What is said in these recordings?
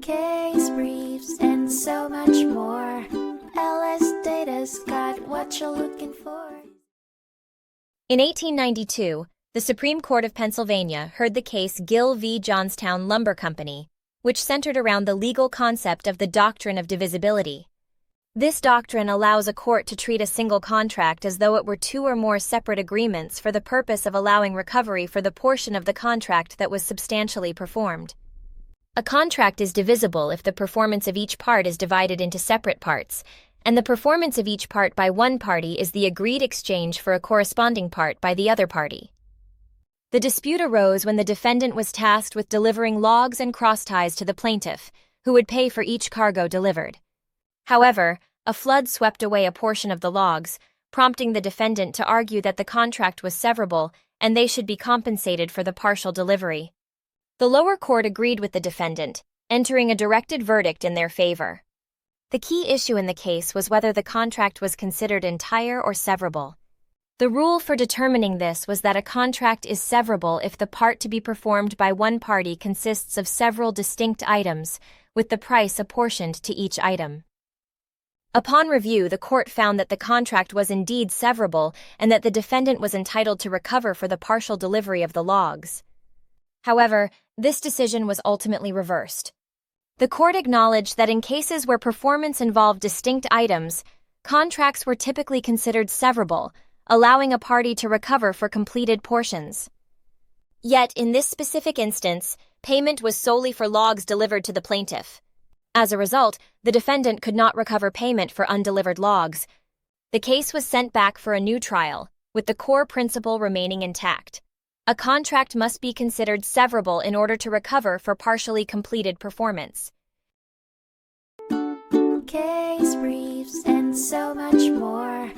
case briefs, and so much more. LSData's got what you're looking for. In 1892, the Supreme Court of Pennsylvania heard the case Gill v. Johnstown Lumber Company, which centered around the legal concept of the doctrine of divisibility. This doctrine allows a court to treat a single contract as though it were two or more separate agreements for the purpose of allowing recovery for the portion of the contract that was substantially performed. A contract is divisible if the performance of each part is divided into separate parts, and the performance of each part by one party is the agreed exchange for a corresponding part by the other party. The dispute arose when the defendant was tasked with delivering logs and crossties to the plaintiff, who would pay for each cargo delivered. However, a flood swept away a portion of the logs, prompting the defendant to argue that the contract was severable and they should be compensated for the partial delivery. The lower court agreed with the defendant, entering a directed verdict in their favor. The key issue in the case was whether the contract was considered entire or severable. The rule for determining this was that a contract is severable if the part to be performed by one party consists of several distinct items, with the price apportioned to each item. Upon review, the court found that the contract was indeed severable and that the defendant was entitled to recover for the partial delivery of the logs. However, this decision was ultimately reversed. The court acknowledged that in cases where performance involved distinct items, contracts were typically considered severable, allowing a party to recover for completed portions. Yet, in this specific instance, payment was solely for logs delivered to the plaintiff. As a result, the defendant could not recover payment for undelivered logs. The case was sent back for a new trial, with the core principle remaining intact. A contract must be considered severable in order to recover for partially completed performance. Case briefs, and so much more.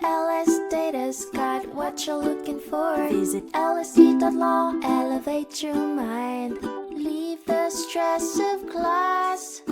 LSData's got what you're looking for. Visit LSD.law, elevate your mind. Leave the stress of class.